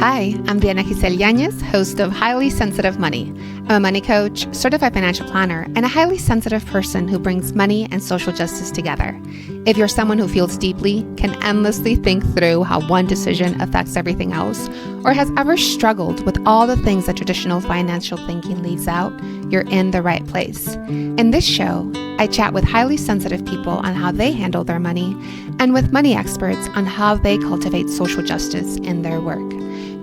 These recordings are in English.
Hi, I'm Diana Giselle Yanez, host of Highly Sensitive Money. I'm a money coach, certified financial planner, and a highly sensitive person who brings money and social justice together. If you're someone who feels deeply, can endlessly think through how one decision affects everything else, or has ever struggled with all the things that traditional financial thinking leaves out, you're in the right place. In this show, I chat with highly sensitive people on how they handle their money, and with money experts on how they cultivate social justice in their work.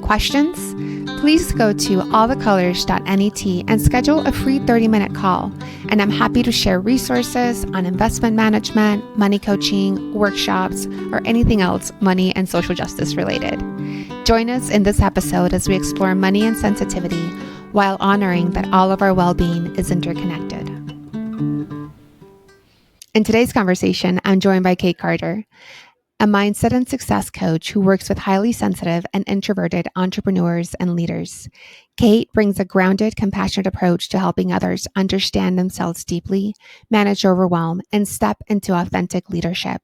Questions? Please go to allthecolors.net and schedule a free 30-minute call. And I'm happy to share resources on investment management, money coaching, workshops, or anything else money and social justice related. Join us in this episode as we explore money and sensitivity while honoring that all of our well-being is interconnected. In today's conversation, I'm joined by Kate Carter, a mindset and success coach who works with highly sensitive and introverted entrepreneurs and leaders. Kate brings a grounded, compassionate approach to helping others understand themselves deeply, manage overwhelm, and step into authentic leadership.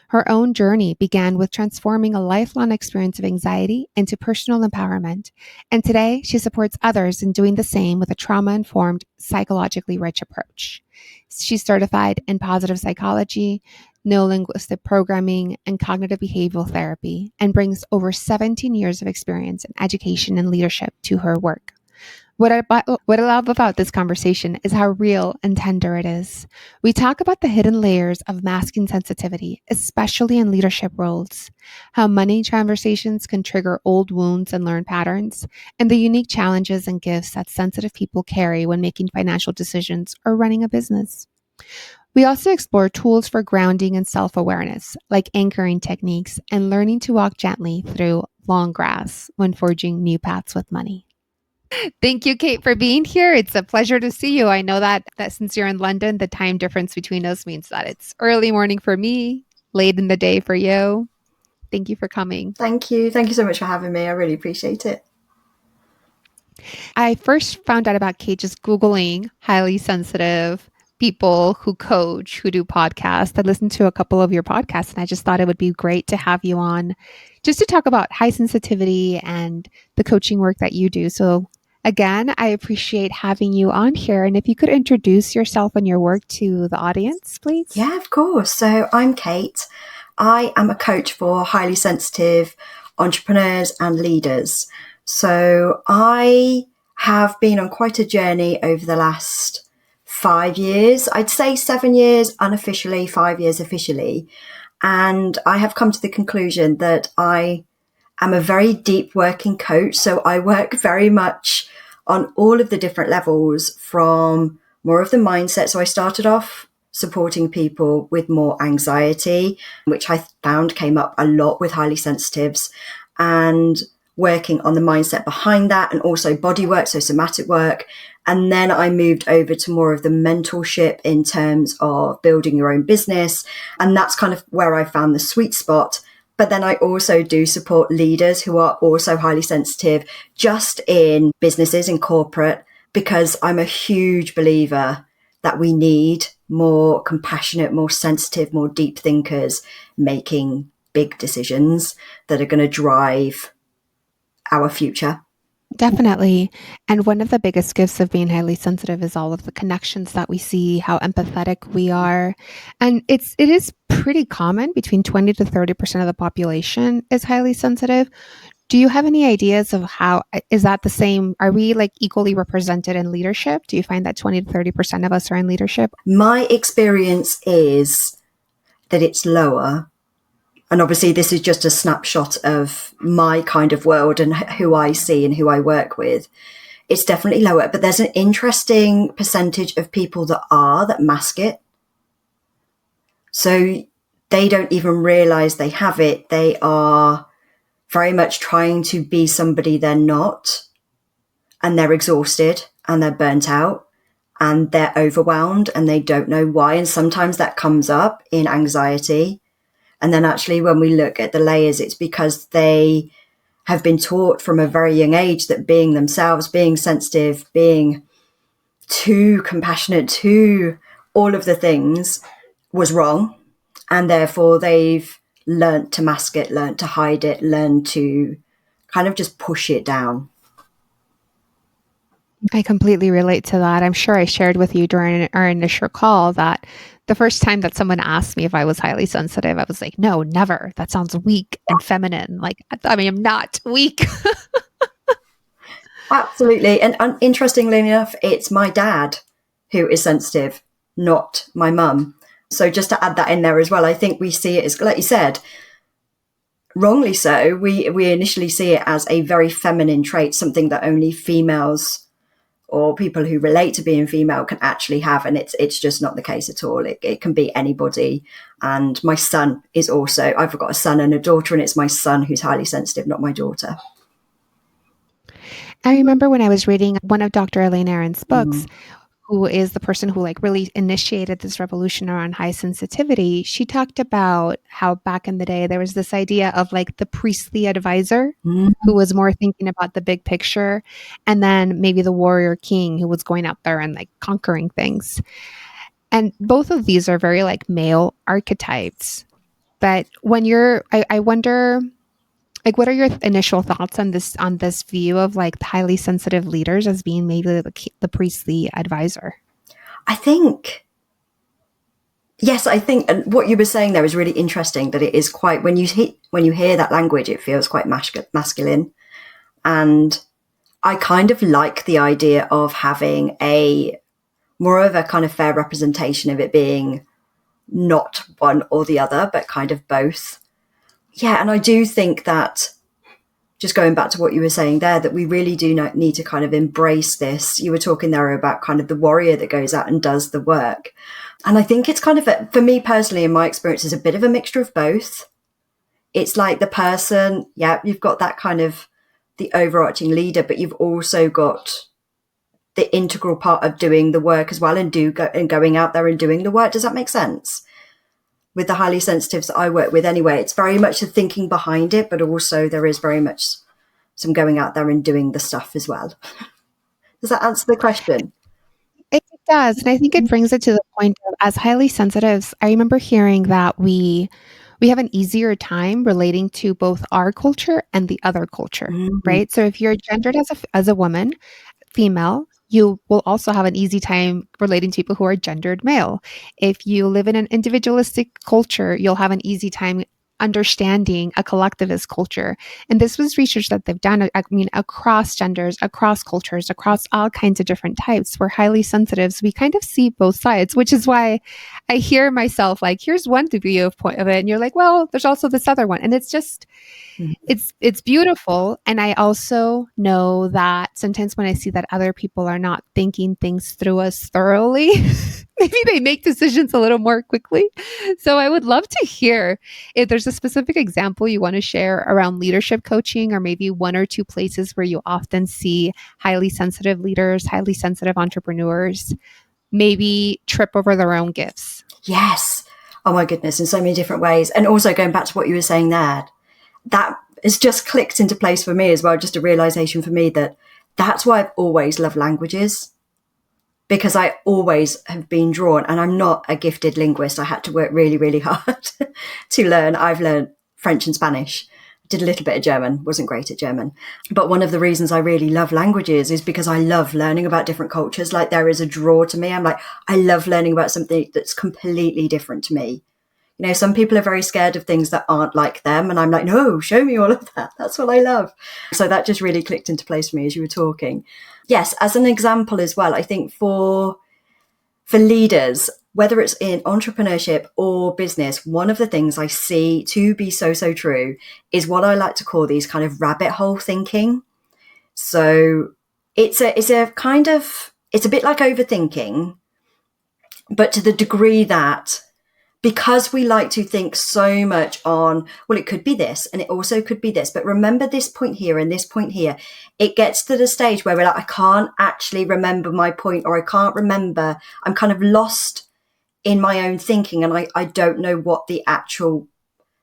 Her own journey began with transforming a lifelong experience of anxiety into personal empowerment, and today she supports others in doing the same with a trauma-informed, psychologically rich approach. She's certified in positive psychology, neuro-linguistic programming, and cognitive behavioral therapy, and brings over 17 years of experience in education and leadership to her work. What I love about this conversation is how real and tender it is. We talk about the hidden layers of masking sensitivity, especially in leadership roles, how money conversations can trigger old wounds and learned patterns, and the unique challenges and gifts that sensitive people carry when making financial decisions or running a business. We also explore tools for grounding and self-awareness, like anchoring techniques and learning to walk gently through long grass when forging new paths with money. Thank you, Kate, for being here. It's a pleasure to see you. I know that since you're in London, the time difference between us means that it's early morning for me, late in the day for you. Thank you for coming. Thank you. Thank you so much for having me. I really appreciate it. I first found out about Kate just Googling highly sensitive people who coach, who do podcasts. I listened to a couple of your podcasts and I just thought it would be great to have you on just to talk about high sensitivity and the coaching work that you do. So again, I appreciate having you on here. And if you could introduce yourself and your work to the audience, please. Yeah, of course. So I'm Kate. I am a coach for highly sensitive entrepreneurs and leaders. So I have been on quite a journey over the last 5 years. I'd say 7 years unofficially, 5 years officially. And I have come to the conclusion that I am a very deep working coach. So I work very much on all of the different levels from more of the mindset. So I started off supporting people with more anxiety, which I found came up a lot with highly sensitives, and working on the mindset behind that, and also body work, so somatic work. And then I moved over to more of the mentorship in terms of building your own business. And that's kind of where I found the sweet spot. But then I also do support leaders who are also highly sensitive, just in businesses, in corporate, because I'm a huge believer that we need more compassionate, more sensitive, more deep thinkers making big decisions that are going to drive our future. Definitely. And one of the biggest gifts of being highly sensitive is all of the connections that we see, how empathetic we are. And it is pretty common, between 20 to 30% of the population is highly sensitive. Do you have any ideas of how, is that the same? Are we like equally represented in leadership? Do you find that 20 to 30% of us are in leadership? My experience is that it's lower. And obviously this is just a snapshot of my kind of world and who I see and who I work with. It's definitely lower, but there's an interesting percentage of people that mask it. So they don't even realize they have it. They are very much trying to be somebody they're not, and they're exhausted and they're burnt out and they're overwhelmed and they don't know why. And sometimes that comes up in anxiety. And then actually when we look at the layers, it's because they have been taught from a very young age that being themselves, being sensitive, being too compassionate, to all of the things was wrong. And therefore they've learned to mask it, learned to hide it, learned to kind of just push it down. I completely relate to that. I'm sure I shared with you during our initial call that the first time that someone asked me if I was highly sensitive, I was like, no, never. That sounds weak and feminine. Like, I mean, I'm not weak. Absolutely. And interestingly enough, it's my dad who is sensitive, not my mum. So just to add that in there as well, I think we see it as, like you said, wrongly so, we initially see it as a very feminine trait, something that only females or people who relate to being female can actually have. And it's just not the case at all. It can be anybody. And my son is also, I've got a son and a daughter, and it's my son who's highly sensitive, not my daughter. I remember when I was reading one of Dr. Elaine Aron's books, who is the person who like really initiated this revolution around high sensitivity, she talked about how back in the day there was this idea of like the priestly advisor who was more thinking about the big picture, and then maybe the warrior king who was going out there and like conquering things. And both of these are very like male archetypes. But when I wonder, like, what are your initial thoughts on this view of like the highly sensitive leaders as being maybe the priestly advisor? I think, yes, I think, and what you were saying there is really interesting, that it is quite, when you hear that language, it feels quite masculine. And I kind of like the idea of having more of a kind of fair representation of it being not one or the other, but kind of both. Yeah, and I do think that, just going back to what you were saying there, that we really do need to kind of embrace this. You were talking there about kind of the warrior that goes out and does the work. And I think it's kind of, for me personally, in my experience, is a bit of a mixture of both. It's like the person, yeah, you've got that kind of the overarching leader, but you've also got the integral part of doing the work as well, and going out there and doing the work. Does that make sense? With the highly sensitives that I work with anyway, it's very much the thinking behind it, but also there is very much some going out there and doing the stuff as well. Does that answer the question? It does. And I think it brings it to the point of, as highly sensitives, I remember hearing that we have an easier time relating to both our culture and the other culture, right? So if you're gendered as a woman, female, you will also have an easy time relating to people who are gendered male. If you live in an individualistic culture, you'll have an easy time understanding a collectivist culture. And this was research that they've done, I mean, across genders, across cultures, across all kinds of different types. We're highly sensitive. So we kind of see both sides, which is why I hear myself like, here's one view point of it. And you're like, well, there's also this other one. And it's just, it's beautiful. And I also know that sometimes when I see that other people are not thinking things through as thoroughly, maybe they make decisions a little more quickly. So I would love to hear if there's a specific example you want to share around leadership coaching, or maybe one or two places where you often see highly sensitive leaders, highly sensitive entrepreneurs, maybe trip over their own gifts. Yes. Oh my goodness, in so many different ways. And also going back to what you were saying there, that has just clicked into place for me as well. Just a realization for me that that's why I've always loved languages, because I always have been drawn, and I'm not a gifted linguist. I had to work really, really hard to learn. I've learned French and Spanish. Did a little bit of German, wasn't great at German. But one of the reasons I really love languages is because I love learning about different cultures. Like, there is a draw to me. I'm like, I love learning about something that's completely different to me. You know, some people are very scared of things that aren't like them. And I'm like, no, show me all of that. That's what I love. So that just really clicked into place for me as you were talking. Yes, as an example as well, I think for leaders, whether it's in entrepreneurship or business, one of the things I see to be so true is what I like to call these kind of rabbit hole thinking. So it's a bit like overthinking, but to the degree that, because we like to think so much on, well, it could be this and it also could be this, but remember this point here and this point here, it gets to the stage where we're like, I can't actually remember my point, or I can't remember, I'm kind of lost in my own thinking, and I don't know what the actual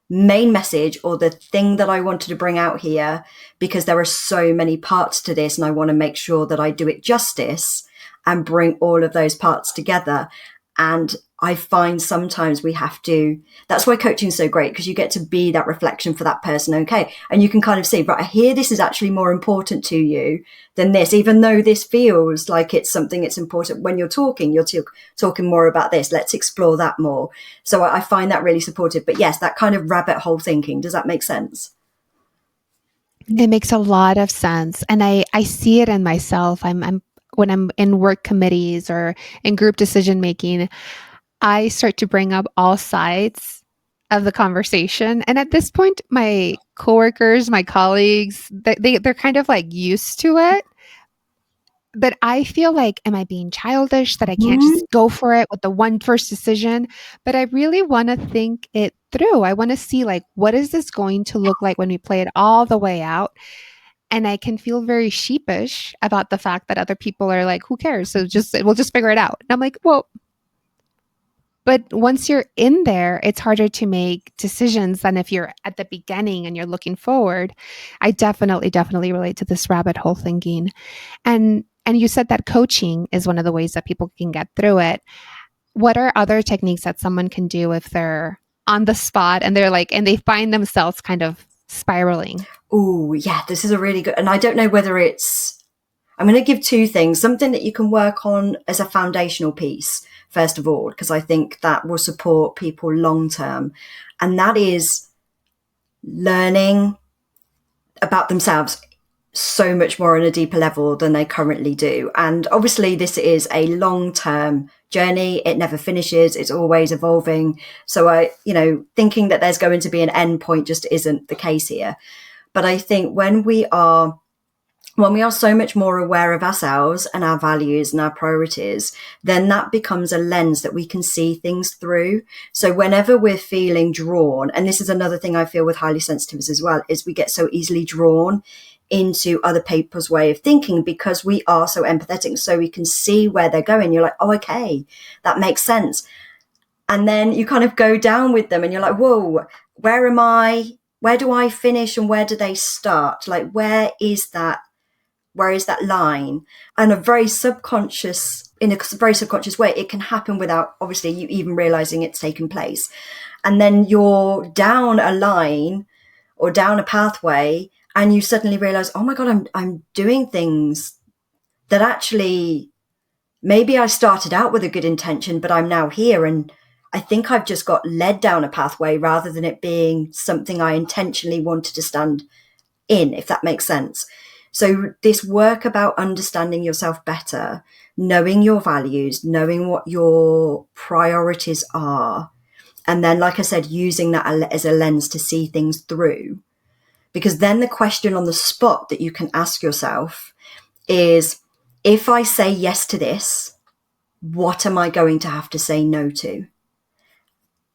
main message or the thing that I wanted to bring out here, because there are so many parts to this, and I want to make sure that I do it justice and bring all of those parts together. And I find sometimes we have to, that's why coaching is so great, because you get to be that reflection for that person. Okay. And you can kind of see, right, I hear this is actually more important to you than this, even though this feels like it's something that's important. When you're talking, talking more about this. Let's explore that more. So I find that really supportive. But yes, that kind of rabbit hole thinking, does that make sense? It makes a lot of sense. And I see it in myself. I'm when I'm in work committees or in group decision making, I start to bring up all sides of the conversation. And at this point, my coworkers, my colleagues, they're kind of like used to it. But I feel like, am I being childish that I can't Mm. just go for it with the one first decision? But I really want to think it through. I want to see, like, what is this going to look like when we play it all the way out? And I can feel very sheepish about the fact that other people are like, who cares? So we'll just figure it out. And I'm like, well, but once you're in there, it's harder to make decisions than if you're at the beginning and you're looking forward. I definitely relate to this rabbit hole thinking. And you said that coaching is one of the ways that people can get through it. What are other techniques that someone can do if they're on the spot and they're like, and they find themselves kind of spiraling? Oh, yeah, this is a really good, and I don't know whether I'm going to give two things, something that you can work on as a foundational piece, first of all, because I think that will support people long term. And that is learning about themselves so much more on a deeper level than they currently do. And obviously, this is a long term journey. It never finishes. It's always evolving. So thinking that there's going to be an end point just isn't the case here. But I think when we are so much more aware of ourselves and our values and our priorities, then that becomes a lens that we can see things through. So whenever we're feeling drawn, and this is another thing I feel with highly sensitives as well, is we get so easily drawn into other people's way of thinking because we are so empathetic. So we can see where they're going. You're like, oh, okay, that makes sense. And then you kind of go down with them and you're like, whoa, where am I? Where do I finish and where do they start? Like, where is that line? And in a very subconscious way, it can happen without obviously you even realizing it's taken place. And then you're down a line or down a pathway and you suddenly realize, oh my God, I'm doing things that actually maybe I started out with a good intention, but I'm now here and I think I've just got led down a pathway rather than it being something I intentionally wanted to stand in, if that makes sense. So this work about understanding yourself better, knowing your values, knowing what your priorities are, and then, like I said, using that as a lens to see things through. Because then the question on the spot that you can ask yourself is, if I say yes to this, what am I going to have to say no to?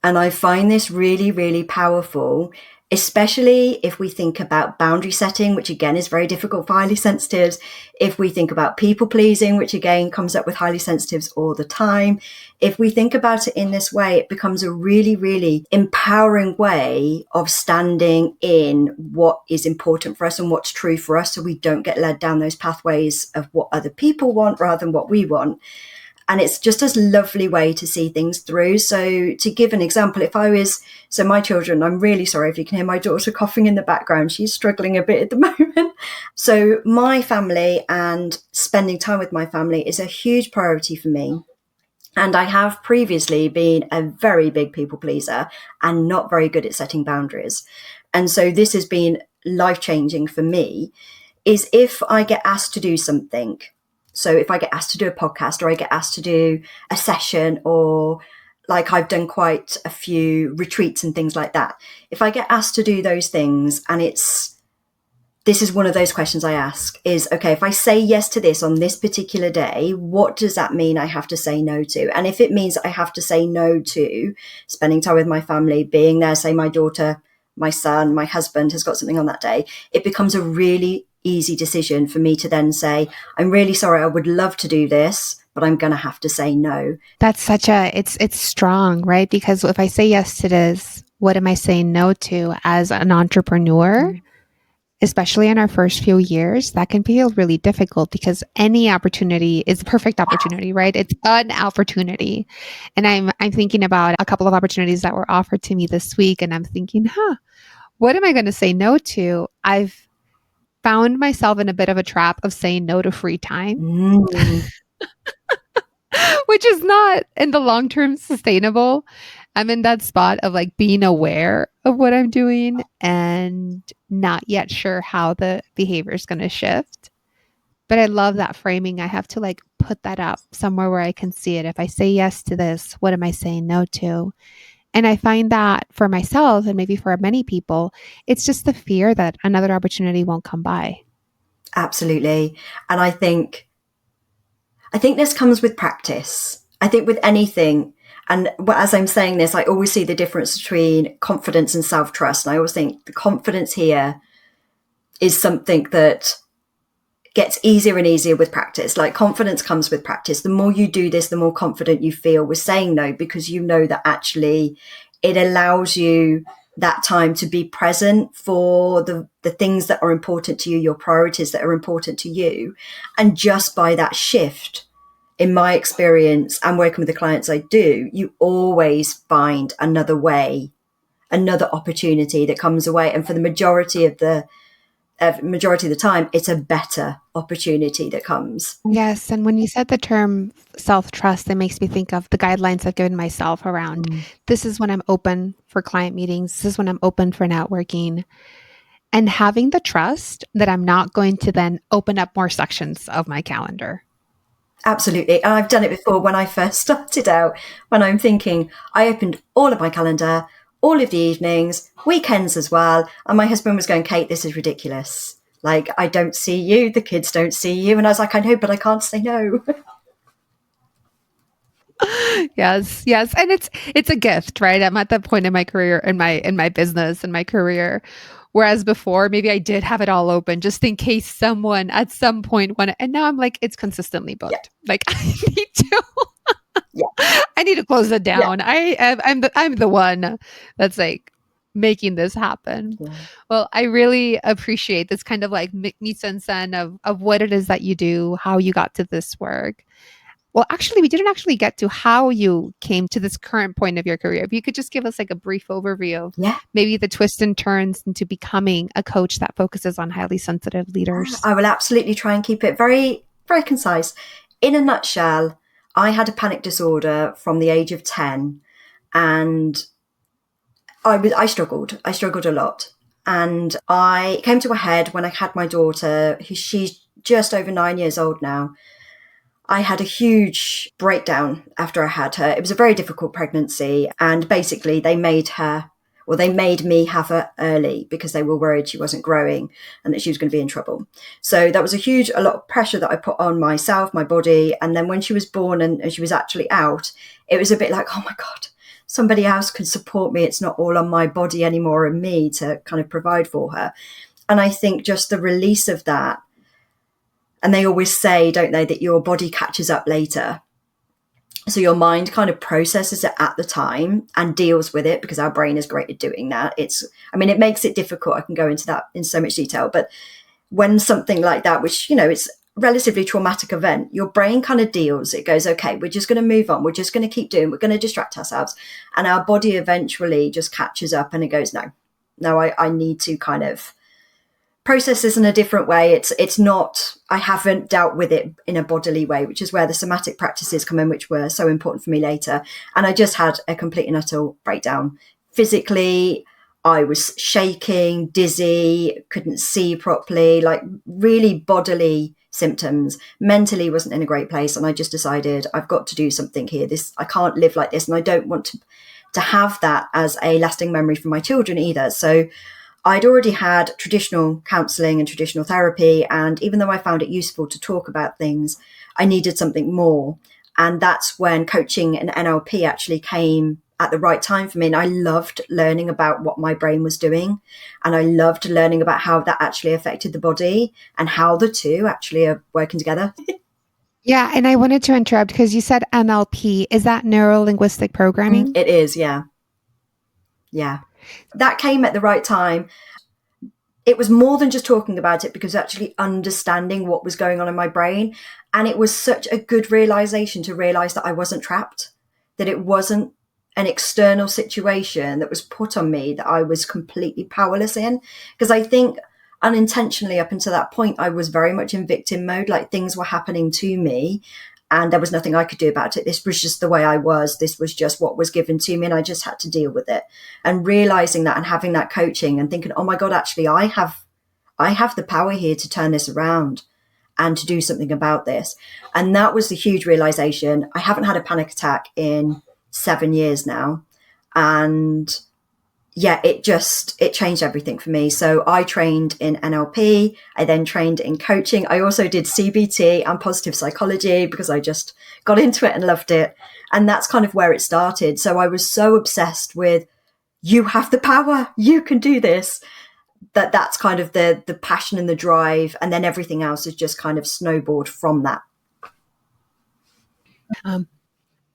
And I find this really, really powerful, especially if we think about boundary setting, which again is very difficult for highly sensitives. If we think about people pleasing, which again comes up with highly sensitives all the time. If we think about it in this way, it becomes a really, really empowering way of standing in what is important for us and what's true for us. So we don't get led down those pathways of what other people want rather than what we want. And it's just a lovely way to see things through. So to give an example, so my children, I'm really sorry if you can hear my daughter coughing in the background. She's struggling a bit at the moment. So my family and spending time with my family is a huge priority for me. And I have previously been a very big people pleaser and not very good at setting boundaries. And so this has been life-changing for me, is if I get asked to do something. So if I get asked to do a podcast or I get asked to do a session, or like I've done quite a few retreats and things like that. If I get asked to do those things and this is one of those questions I ask is, okay, if I say yes to this on this particular day, what does that mean I have to say no to? And if it means I have to say no to spending time with my family, being there, say my daughter, my son, my husband has got something on that day, it becomes a really easy decision for me to then say, I'm really sorry, I would love to do this, but I'm going to have to say no. That's it's strong, right? Because if I say yes to this, what am I saying no to as an entrepreneur? especially in our first few years, that can feel really difficult because any opportunity is a perfect opportunity, right? It's an opportunity. And I'm thinking about a couple of opportunities that were offered to me this week, and I'm thinking, what am I going to say no to? I've found myself in a bit of a trap of saying no to free time, Mm, which is not in the long term sustainable. I'm in that spot of like being aware of what I'm doing and not yet sure how the behavior is going to shift. But I love that framing. I have to like put that up somewhere where I can see it. If I say yes to this, what am I saying no to? And I find that for myself and maybe for many people, it's just the fear that another opportunity won't come by. absolutely. And I think this comes with practice. I think with anything, and as I'm saying this, I always see the difference between confidence and self-trust. And I always think the confidence here is something that gets easier and easier with practice. Like confidence comes with practice. The more you do this, the more confident you feel with saying no, because you know that actually it allows you that time to be present for the things that are important to you, your priorities that are important to you. And just by that shift, in my experience and working with the clients I do, you always find another way, another opportunity that comes away. And for the majority of the time, it's a better opportunity that comes. Yes. And when you said the term self trust, it makes me think of the guidelines I've given myself around this is when I'm open for client meetings, this is when I'm open for networking, and having the trust that I'm not going to then open up more sections of my calendar. Absolutely. And I've done it before when I first started out, when I'm thinking, I opened all of my calendar, all of the evenings, weekends as well. And my husband was going, Kate, this is ridiculous. Like, I don't see you. The kids don't see you. And I was like, I know, but I can't say no. Yes, yes. And it's a gift, right? I'm at that point in my career, in my business and my career. Whereas before, maybe I did have it all open just in case someone at some point wanted, and now I'm like, it's consistently Yeah. booked. Like Yeah. I need to close it Yeah. down. I'm the one that's like making this happen. Yeah. Well, I really appreciate this kind of like mise en scène of what it is that you do, how you got to this work. Well, actually, we didn't actually get to how you came to this current point of your career. If you could just give us like a brief overview of Yeah. maybe the twists and turns into becoming a coach that focuses on highly sensitive leaders. I will absolutely try and keep it very, very concise. In a nutshell, I had a panic disorder from the age of 10, and I struggled. I struggled a lot. And I came to a head when I had my daughter, who she's just over 9 years old now. I had a huge breakdown after I had her. It was a very difficult pregnancy. And basically they made me have her early because they were worried she wasn't growing and that she was going to be in trouble. So that was a lot of pressure that I put on myself, my body. And then when she was born and she was actually out, it was a bit like, oh my God, somebody else can support me. It's not all on my body anymore and me to kind of provide for her. And I think just the release of that, and they always say, don't they, that your body catches up later. So your mind kind of processes it at the time and deals with it because our brain is great at doing that. It makes it difficult. I can go into that in so much detail. But when something like that, which, it's a relatively traumatic event, your brain kind of deals. It goes, okay, we're just going to move on. We're just going to keep doing, we're going to distract ourselves. And our body eventually just catches up and it goes, no, I need to kind of process this in a different way. It's not, I haven't dealt with it in a bodily way, which is where the somatic practices come in, which were so important for me later. And I just had a complete and utter breakdown. Physically, I was shaking, dizzy, couldn't see properly, like really bodily symptoms. Mentally wasn't in a great place. And I just decided I've got to do something here. I can't live like this. And I don't want to have that as a lasting memory for my children either. So I'd already had traditional counselling and traditional therapy, and even though I found it useful to talk about things, I needed something more. And that's when coaching and NLP actually came at the right time for me. And I loved learning about what my brain was doing. And I loved learning about how that actually affected the body and how the two actually are working together. Yeah, and I wanted to interrupt because you said NLP. Is that neuro linguistic programming? It is, yeah. Yeah. That came at the right time. it was more than just talking about it, because actually understanding what was going on in my brain. And it was such a good realization to realize that I wasn't trapped, that it wasn't an external situation that was put on me that I was completely powerless in. Because I think unintentionally up until that point, I was very much in victim mode, like things were happening to me and there was nothing I could do about it. This was just the way I was. This was just what was given to me and I just had to deal with it. And realizing that and having that coaching and thinking, oh my God, actually, I have the power here to turn this around and to do something about this. And that was the huge realization. I haven't had a panic attack in 7 years now. And yeah, it changed everything for me. So I trained in NLP. I then trained in coaching. I also did CBT and positive psychology because I just got into it and loved it. And that's kind of where it started. So I was so obsessed with, you have the power, you can do this, that's kind of the passion and the drive. And then everything else is just kind of snowballed from that.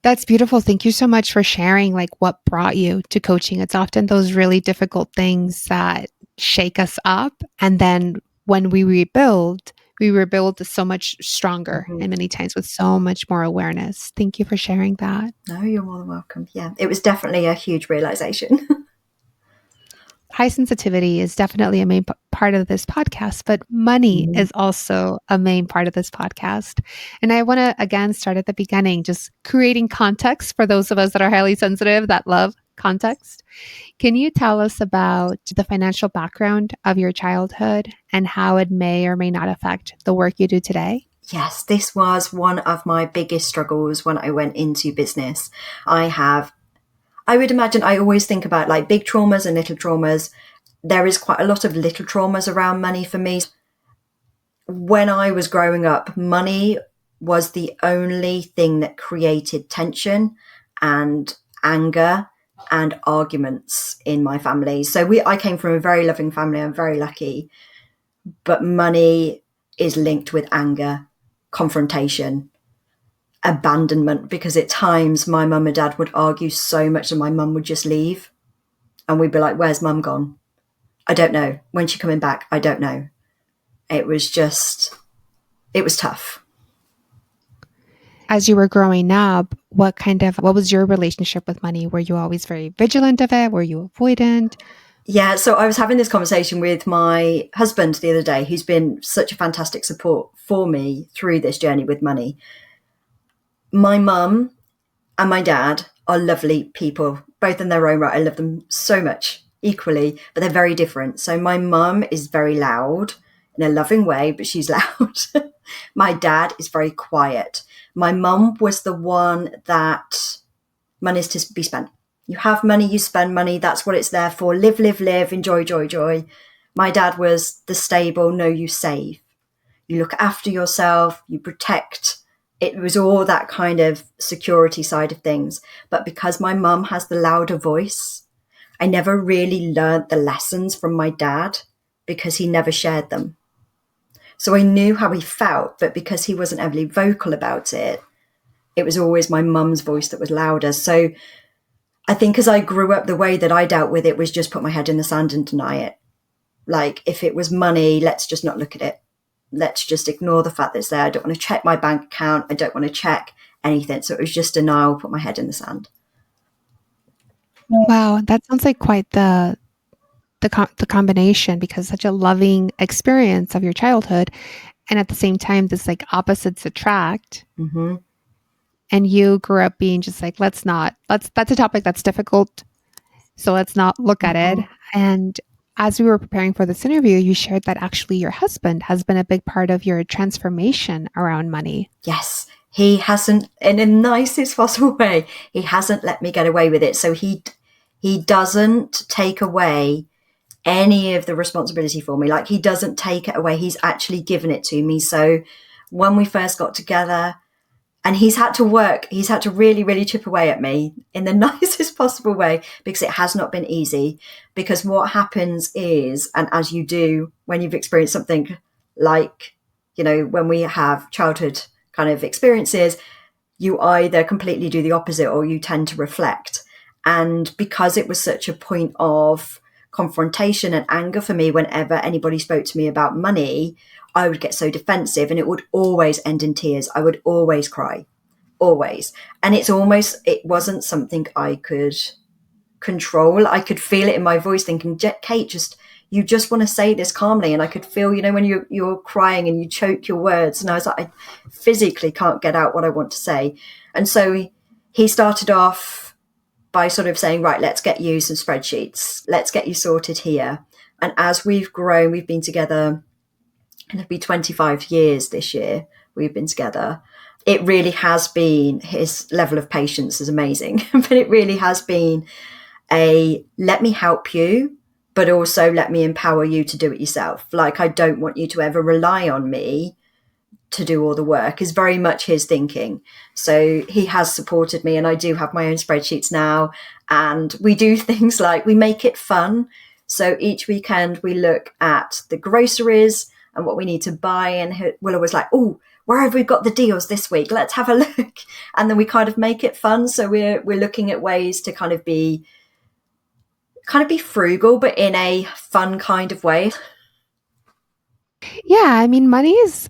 That's beautiful. Thank you so much for sharing like what brought you to coaching. It's often those really difficult things that shake us up. And then when we rebuild so much stronger and many times with so much more awareness. Thank you for sharing that. No, you're more than welcome. Yeah, it was definitely a huge realization. High sensitivity is definitely a main part of this podcast, but money is also a main part of this podcast. And I want to, again, start at the beginning, just creating context for those of us that are highly sensitive, that love context. Can you tell us about the financial background of your childhood and how it may or may not affect the work you do today? Yes, this was one of my biggest struggles when I went into business. I would imagine, I always think about like big traumas and little traumas. There is quite a lot of little traumas around money for me. When I was growing up, money was the only thing that created tension and anger and arguments in my family. So I came from a very loving family. I'm very lucky. But money is linked with anger, confrontation, abandonment, because at times my mum and dad would argue so much and my mum would just leave and we'd be like, where's mum gone? I don't know. When's she coming back? I don't know. It was tough. As you were growing up, what was your relationship with money? Were you always very vigilant of it? Were you avoidant? Yeah, so I was having this conversation with my husband the other day, who's been such a fantastic support for me through this journey with money. My mum and my dad are lovely people, both in their own right. I love them so much equally, but they're very different. So my mum is very loud in a loving way, but she's loud. My dad is very quiet. My mum was the one that money is to be spent. You have money, you spend money. That's what it's there for. Live, live, live. Enjoy, joy, joy. My dad was the stable, no, you save. You look after yourself, you protect. It was all that kind of security side of things. But because my mum has the louder voice, I never really learned the lessons from my dad because he never shared them. So I knew how he felt, but because he wasn't heavily vocal about it, it was always my mum's voice that was louder. So I think as I grew up, the way that I dealt with it was just put my head in the sand and deny it. Like if it was money, let's just not look at it. Let's just ignore the fact that it's there. I don't want to check my bank account. I don't want to check anything. So it was just denial, put my head in the sand. Wow, that sounds like quite the combination, because such a loving experience of your childhood, and at the same time, this like opposites attract. Mm-hmm. And you grew up being just like, that's a topic that's difficult, so let's not look at it. And as we were preparing for this interview, you shared that actually your husband has been a big part of your transformation around money. Yes, he hasn't, in the nicest possible way, he hasn't let me get away with it. So he doesn't take away any of the responsibility for me. Like he doesn't take it away. He's actually given it to me. So when we first got together, and he's had to really, really chip away at me in the nicest possible way, because it has not been easy. Because what happens is, and as you do when you've experienced something like, when we have childhood kind of experiences, you either completely do the opposite or you tend to reflect. And because it was such a point of confrontation and anger for me whenever anybody spoke to me about money. I would get so defensive and it would always end in tears. I would always cry, always. And it wasn't something I could control. I could feel it in my voice thinking, Kate, you just want to say this calmly. And I could feel, when you're crying and you choke your words. And I was like, I physically can't get out what I want to say. And so he started off by sort of saying, right, let's get you some spreadsheets. Let's get you sorted here. And as we've grown, we've been together, it'll be 25 years this year we've been together. It really has been, his level of patience is amazing, but it really has been let me help you, but also let me empower you to do it yourself. Like, I don't want you to ever rely on me to do all the work, is very much his thinking. So he has supported me, and I do have my own spreadsheets now. And we do things like we make it fun. So each weekend we look at the groceries and what we need to buy. And Willow was like, oh, where have we got the deals this week? Let's have a look. And then we kind of make it fun. So we're looking at ways to kind of be frugal, but in a fun kind of way. Yeah, I mean, money is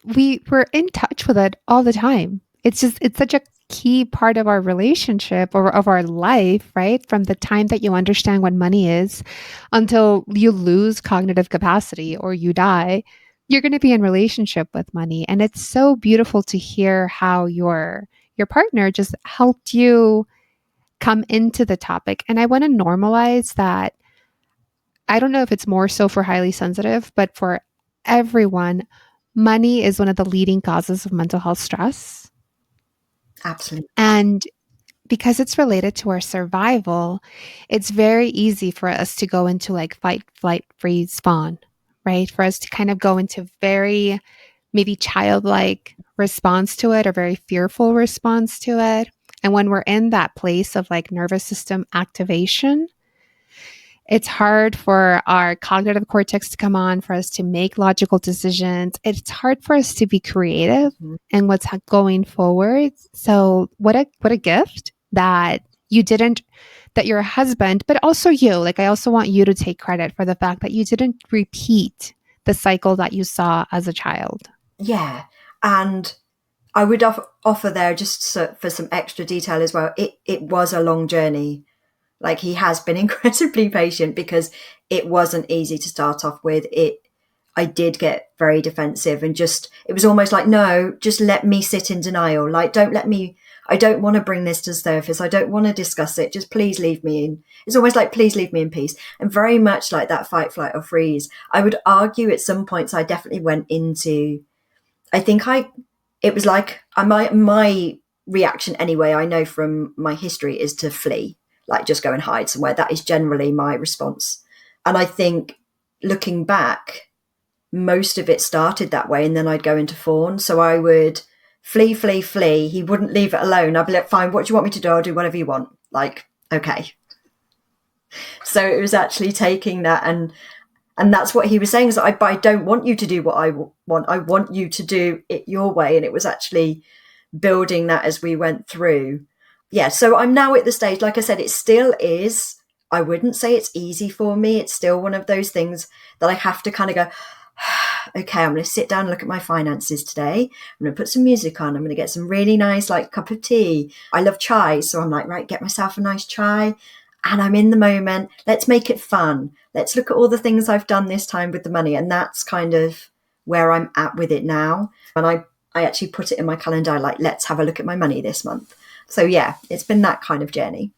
we're in touch with it all the time. It's such a key part of our relationship or of our life, right? From the time that you understand what money is until you lose cognitive capacity or you die, you're going to be in relationship with money. And it's so beautiful to hear how your partner just helped you come into the topic. And I want to normalize that. I don't know if it's more so for highly sensitive, but for everyone, money is one of the leading causes of mental health stress. Absolutely. And because it's related to our survival, it's very easy for us to go into like fight, flight, freeze, fawn, right? For us to kind of go into very maybe childlike response to it or very fearful response to it. And when we're in that place of like nervous system activation, it's hard for our cognitive cortex to come on, for us to make logical decisions. It's hard for us to be creative in what's going forward. So what a gift that you didn't, that your husband, but also you, like, I also want you to take credit for the fact that you didn't repeat the cycle that you saw as a child. Yeah. And I would offer there, just for some extra detail as well, it was a long journey. Like, he has been incredibly patient because it wasn't easy to start off with. I did get very defensive and it was almost like, no, just let me sit in denial. Like, I don't want to bring this to the surface. I don't want to discuss it. Just please leave me in. It's almost like, please leave me in peace. And very much like that fight, flight or freeze. I would argue at some points I definitely went into, it was like my reaction anyway, I know from my history, is to flee. Like, just go and hide somewhere. That is generally my response. And I think looking back, most of it started that way. And then I'd go into fawn. So I would flee, flee, flee. He wouldn't leave it alone. I'd be like, fine, what do you want me to do? I'll do whatever you want. Like, okay. So it was actually taking that. And that's what he was saying, is I don't want you to do what I want. I want you to do it your way. And it was actually building that as we went through. Yeah, so I'm now at the stage, like I said, it still is. I wouldn't say it's easy for me. It's still one of those things that I have to kind of go, okay, I'm going to sit down and look at my finances today. I'm going to put some music on. I'm going to get some really nice, like, cup of tea. I love chai. So I'm like, right, get myself a nice chai. And I'm in the moment. Let's make it fun. Let's look at all the things I've done this time with the money. And that's kind of where I'm at with it now. And I actually put it in my calendar, like, let's have a look at my money this month. So yeah, it's been that kind of journey.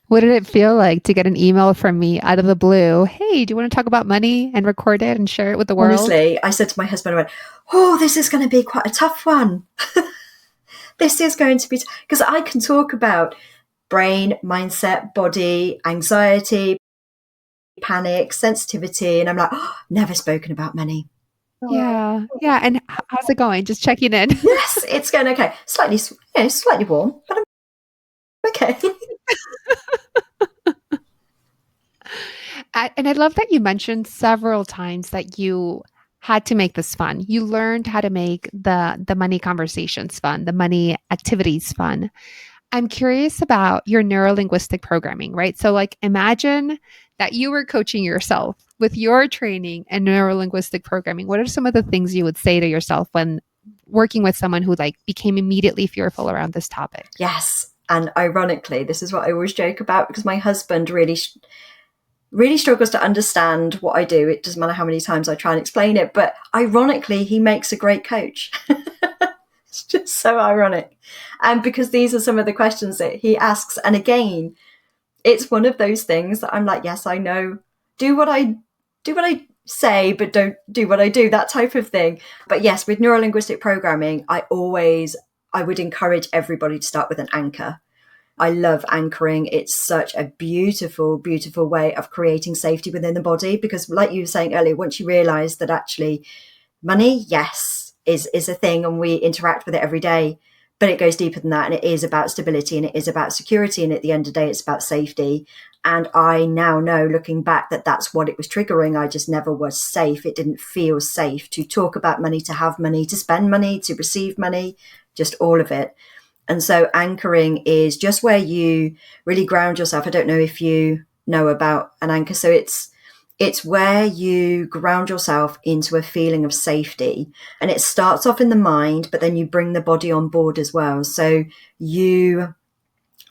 What did it feel like to get an email from me out of the blue? Hey, do you want to talk about money and record it and share it with the world? Honestly, I said to my husband, I went, oh, this is going to be quite a tough one. This is going to be, because I can talk about brain, mindset, body, anxiety, panic, sensitivity. And I'm like, oh, never spoken about money. Yeah. Yeah. And how's it going? Just checking in. Yes, it's going okay. Slightly warm, but I'm okay. And I love that you mentioned several times that you had to make this fun. You learned how to make the money conversations fun, the money activities fun. I'm curious about your neurolinguistic programming, right? So, like, imagine that you were coaching yourself with your training and neurolinguistic programming, what are some of the things you would say to yourself when working with someone who like became immediately fearful around this topic? Yes. And ironically, this is what I always joke about, because my husband really struggles to understand what I do. It doesn't matter how many times I try and explain it, but ironically, he makes a great coach. It's just so ironic. And because these are some of the questions that he asks. And again, it's one of those things that I'm like, yes, I know. Do what I say, but don't do what I do, that type of thing. But yes, with neurolinguistic programming, I would encourage everybody to start with an anchor. I love anchoring. It's such a beautiful, beautiful way of creating safety within the body, because like you were saying earlier, once you realize that actually money, yes, is a thing and we interact with it every day, but it goes deeper than that, and it is about stability and it is about security, and at the end of the day, it's about safety. And I now know, looking back, that that's what it was triggering. I just never was safe. It didn't feel safe to talk about money, to have money, to spend money, to receive money, just all of it. And so anchoring is just where you really ground yourself. I don't know if you know about an anchor. So it's where you ground yourself into a feeling of safety. And it starts off in the mind, but then you bring the body on board as well. So you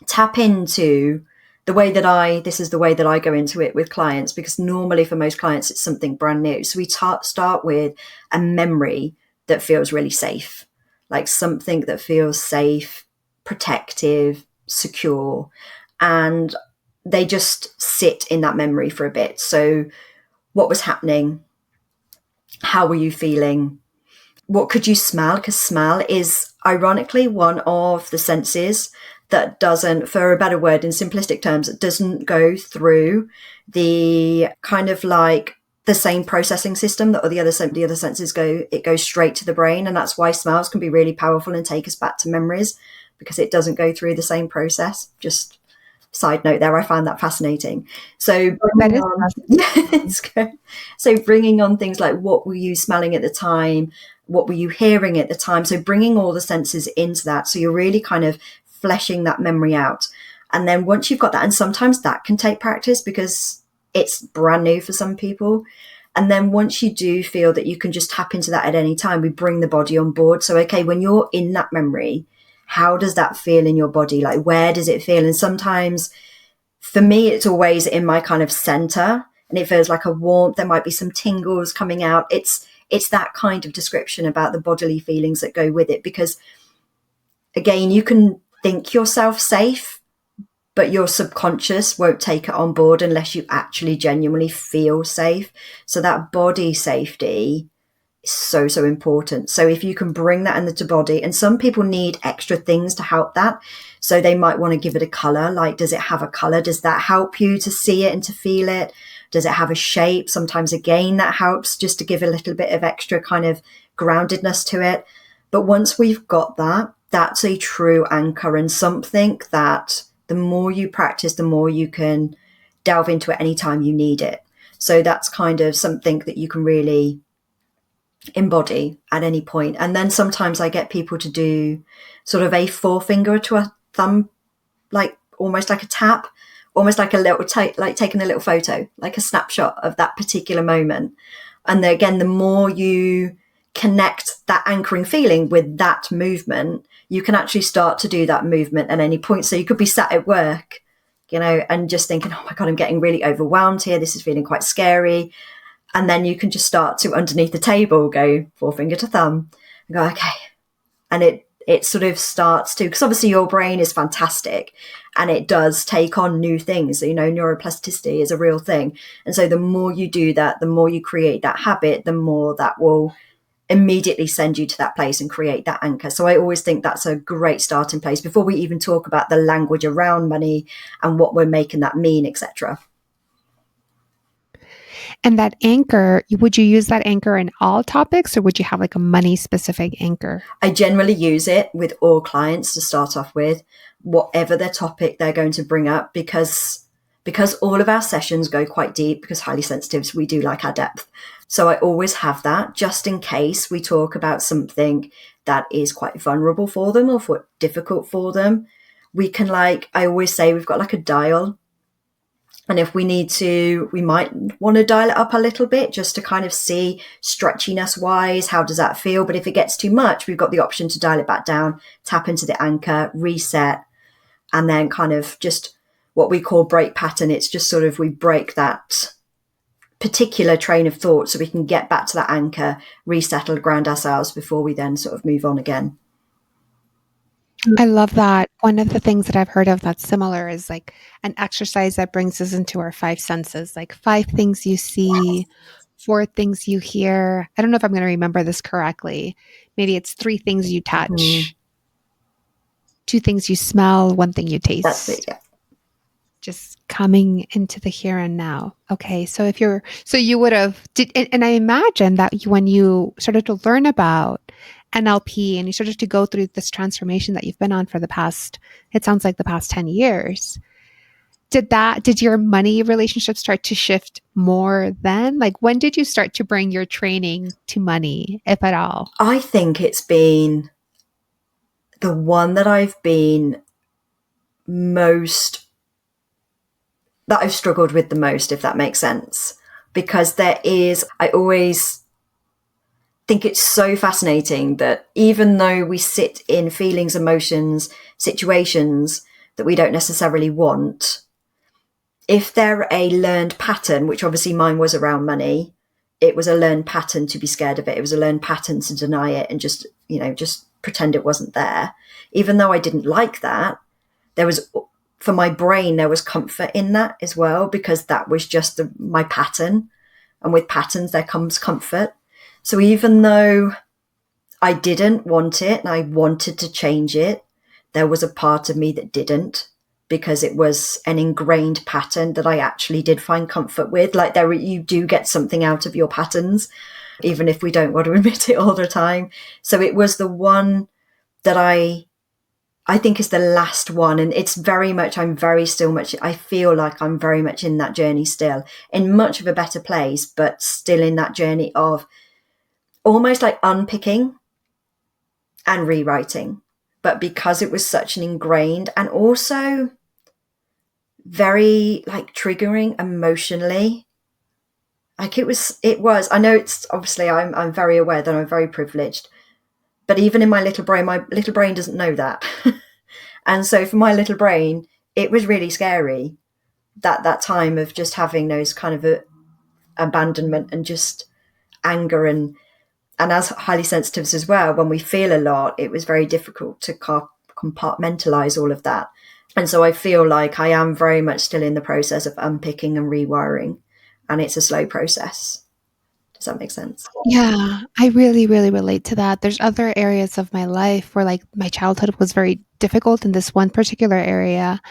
tap into this is the way that I go into it with clients, because normally for most clients, it's something brand new. So we start with a memory that feels really safe, like something that feels safe, protective, secure. And they just sit in that memory for a bit. So what was happening? How were you feeling? What could you smell? Because smell is ironically one of the senses that doesn't, for a better word in simplistic terms, it doesn't go through the kind of like the same processing system that the other senses go. It goes straight to the brain. And that's why smells can be really powerful and take us back to memories, because it doesn't go through the same process. Just side note there, I find that fascinating. So That is it's good. So bringing on things like, what were you smelling at the time? What were you hearing at the time? So bringing all the senses into that. So you're really kind of fleshing that memory out. And then once you've got that, and sometimes that can take practice because it's brand new for some people. And then once you do feel that you can just tap into that at any time, we bring the body on board. So, okay, when you're in that memory, how does that feel in your body? Like, where does it feel? And sometimes for me, it's always in my kind of center, and it feels like a warmth. There might be some tingles coming out. It's that kind of description about the bodily feelings that go with it. Because again, you can think yourself safe, but your subconscious won't take it on board unless you actually genuinely feel safe. So that body safety is so, so important. So if you can bring that into body, and some people need extra things to help that. So they might want to give it a color. Like, does it have a color? Does that help you to see it and to feel it? Does it have a shape? Sometimes, again, that helps just to give a little bit of extra kind of groundedness to it. But once we've got that, that's a true anchor, and something that the more you practice, the more you can delve into it anytime you need it. So that's kind of something that you can really embody at any point. And then sometimes I get people to do sort of a forefinger to a thumb, like almost like a tap, almost like a little like taking a little photo, like a snapshot of that particular moment. And then again, the more you connect that anchoring feeling with that movement, you can actually start to do that movement at any point. So you could be sat at work, and just thinking, oh my God, I'm getting really overwhelmed here. This is feeling quite scary. And then you can just start to, underneath the table, go forefinger to thumb and go, okay. And it sort of starts to, because obviously your brain is fantastic and it does take on new things. Neuroplasticity is a real thing. And so the more you do that, the more you create that habit, the more that will immediately send you to that place and create that anchor. So I always think that's a great starting place before we even talk about the language around money and what we're making that mean, etc. And that anchor, would you use that anchor in all topics, or would you have like a money specific anchor? I generally use it with all clients to start off with, whatever their topic they're going to bring up, because all of our sessions go quite deep, because highly sensitives, we do like our depth. So I always have that just in case we talk about something that is quite vulnerable for them or difficult for them. We can, like I always say, we've got like a dial. And if we need to, we might want to dial it up a little bit just to kind of see stretchiness wise, how does that feel? But if it gets too much, we've got the option to dial it back down, tap into the anchor, reset, and then kind of just what we call break pattern. It's just sort of we break that particular train of thought so we can get back to that anchor, resettle, ground ourselves before we then sort of move on again. I love that. One of the things that I've heard of that's similar is like an exercise that brings us into our five senses, like five things you see, four things you hear. I don't know if I'm going to remember this correctly. Maybe it's three things you touch, two things you smell, one thing you That's it. taste. Yeah. Just coming into the here and now. Okay. So so you would have, and I imagine that when you started to learn about NLP and you started to go through this transformation that you've been on for it sounds like the past 10 years, did your money relationship start to shift more then? Like, when did you start to bring your training to money, if at all? I think it's been the one that I've been most, that I've struggled with the most, if that makes sense. Because I always think it's so fascinating that even though we sit in feelings, emotions, situations that we don't necessarily want, if they're a learned pattern, which obviously mine was around money, it was a learned pattern to be scared of it. It was a learned pattern to deny it and just pretend it wasn't there. Even though I didn't like that, there was, for my brain, there was comfort in that as well, because that was just my pattern. And with patterns, there comes comfort. So even though I didn't want it and I wanted to change it, there was a part of me that didn't, because it was an ingrained pattern that I actually did find comfort with. Like you do get something out of your patterns, even if we don't want to admit it all the time. So it was the one that I think is the last one. And it's very much, I feel like I'm very much in that journey still, in much of a better place, but still in that journey of almost like unpicking and rewriting. But because it was such an ingrained and also very like triggering emotionally, like it was, I know it's obviously, I'm very aware that I'm very privileged, but even in my little brain doesn't know that. And so for my little brain, it was really scary, that time of just having those kind of abandonment and just anger, and as highly sensitives as well, when we feel a lot, it was very difficult to compartmentalize all of that. And so I feel like I am very much still in the process of unpicking and rewiring, and it's a slow process. Does that make sense? Yeah, I really, really relate to that. There's other areas of my life where, like, my childhood was very difficult in this one particular area.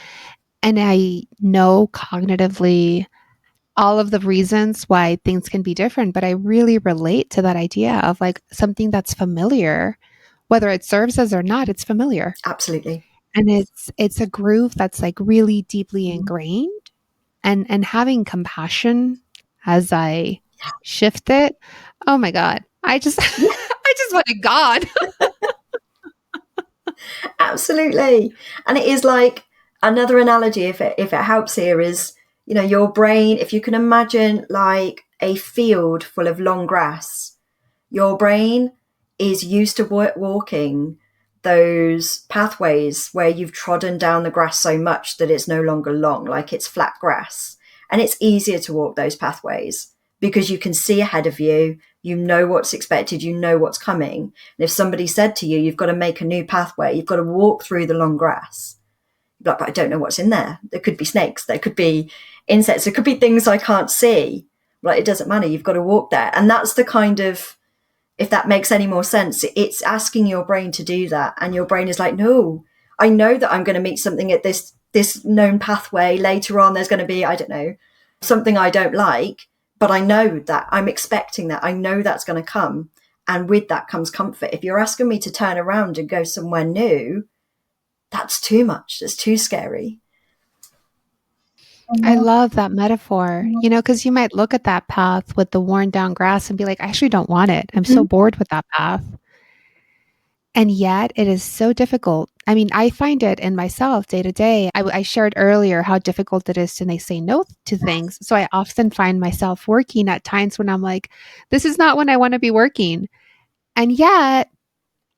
And I know cognitively all of the reasons why things can be different, but I really relate to that idea of like something that's familiar, whether it serves us or not, it's familiar. Absolutely. And it's a groove that's like really deeply ingrained, and having compassion as I shift it. Oh my God. I just I just wanted God. Absolutely. And it is like, another analogy, if it helps here, is, your brain, if you can imagine like a field full of long grass, your brain is used to walking those pathways where you've trodden down the grass so much that it's no longer long, like it's flat grass. And it's easier to walk those pathways because you can see ahead of you, you know what's expected, you know what's coming. And if somebody said to you, you've got to make a new pathway, you've got to walk through the long grass, but I don't know what's in there. There could be snakes, there could be insects, there could be things I can't see. Like, it doesn't matter, you've got to walk there. And that's the kind of, if that makes any more sense, it's asking your brain to do that. And your brain is like, no, I know that I'm going to meet something at this known pathway. Later on, there's going to be, I don't know, something I don't like, but I know that I'm expecting that. I know that's going to come. And with that comes comfort. If you're asking me to turn around and go somewhere new, that's too much. That's too scary. I love that metaphor, because you might look at that path with the worn down grass and be like, I actually don't want it. I'm so bored with that path. And yet it is so difficult. I mean, I find it in myself day to day. I shared earlier how difficult it is to say no to things. So I often find myself working at times when I'm like, this is not when I want to be working. And yet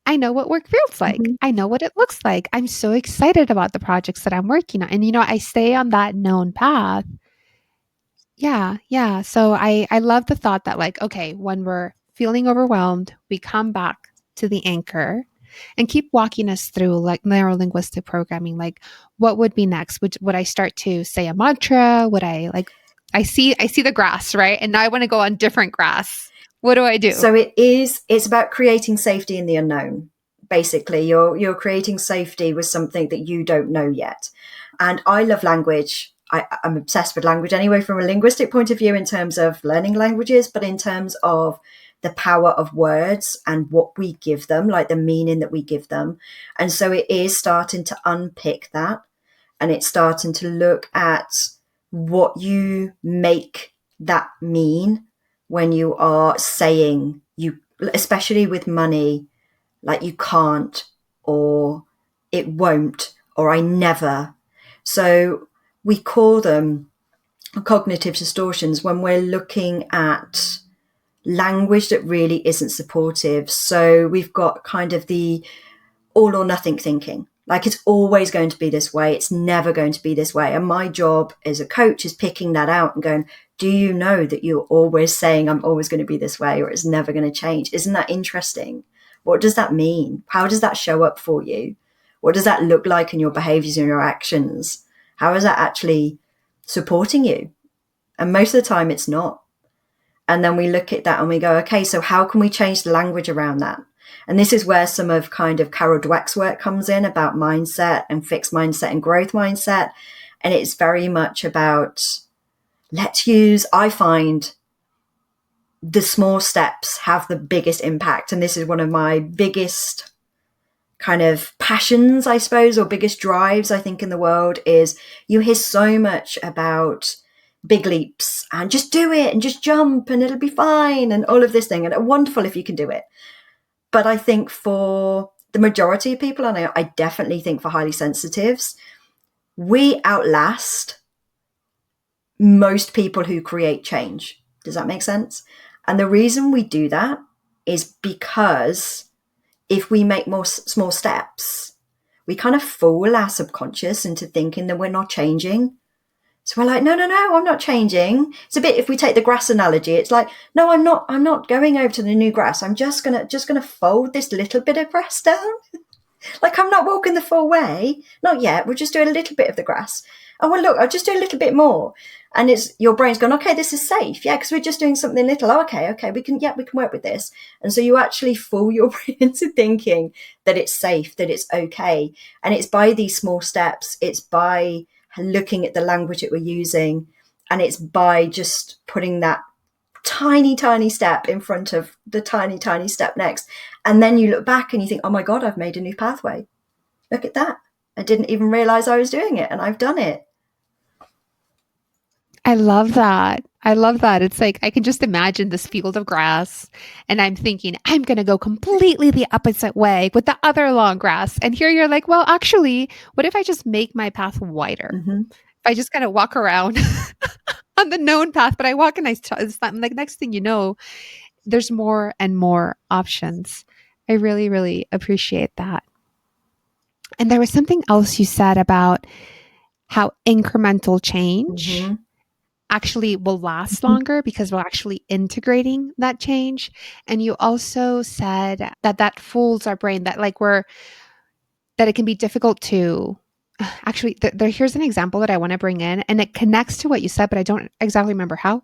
I know what work feels like. Mm-hmm. I know what it looks like. I'm so excited about the projects that I'm working on. And, I stay on that known path. Yeah, yeah. So I love the thought that like, okay, when we're feeling overwhelmed, we come back to the anchor and keep walking us through like neurolinguistic programming. Like, what would be next? Would I start to say a mantra? Would I like I see the grass, right? And now I want to go on different grass. What do I do? So it's about creating safety in the unknown. Basically, you're creating safety with something that you don't know yet. And I love language. I'm obsessed with language anyway, from a linguistic point of view, in terms of learning languages, but in terms of the power of words and what we give them, like the meaning that we give them. And so it is starting to unpick that, and it's starting to look at what you make that mean when you are saying you, especially with money, like you can't, or it won't, or I never. So we call them cognitive distortions when we're looking at language that really isn't supportive. So we've got kind of the all or nothing thinking. Like it's always going to be this way. It's never going to be this way. And my job as a coach is picking that out and going, do you know that you're always saying I'm always going to be this way or it's never going to change? Isn't that interesting? What does that mean? How does that show up for you? What does that look like in your behaviors and your actions? How is that actually supporting you? And most of the time it's not. And then we look at that and we go, okay, so how can we change the language around that? And this is where some of kind of Carol Dweck's work comes in about mindset and fixed mindset and growth mindset. And it's very much about I find the small steps have the biggest impact. And this is one of my biggest kind of passions, I suppose, or biggest drives, I think, in the world is you hear so much about big leaps and just do it and just jump and it'll be fine and all of this thing. And wonderful if you can do it. But I think for the majority of people, and I definitely think for highly sensitives, we outlast most people who create change. Does that make sense? And the reason we do that is because if we make more small steps, we kind of fool our subconscious into thinking that we're not changing. So we're like, no, I'm not changing. It's a bit, if we take the grass analogy, it's like, no, I'm not going over to the new grass. I'm just gonna fold this little bit of grass down. Like I'm not walking the full way. Not yet. We'll just do a little bit of the grass. Oh, well, look, I'll just do a little bit more. And it's your brain's gone, okay, this is safe. Yeah, because we're just doing something little. Oh, okay, we can work with this. And so you actually fool your brain into thinking that it's safe, that it's okay. And it's by these small steps. It's by looking at the language that we're using. And it's by just putting that tiny, tiny step in front of the tiny, tiny step next. And then you look back and you think, oh my God, I've made a new pathway. Look at that. I didn't even realize I was doing it and I've done it. I love that. I love that. It's like I can just imagine this field of grass and I'm thinking, I'm going to go completely the opposite way with the other long grass. And here you're like, well, actually, what if I just make my path wider? Mm-hmm. If I just kind of walk around on the known path, but I walk and it's not, like next thing you know, there's more and more options. I really, really appreciate that. And there was something else you said about how incremental change Mm-hmm. actually will last longer because we're actually integrating that change. And you also said that fools our brain, that like that it can be difficult to actually here's an example that I want to bring in and it connects to what you said, but I don't exactly remember how.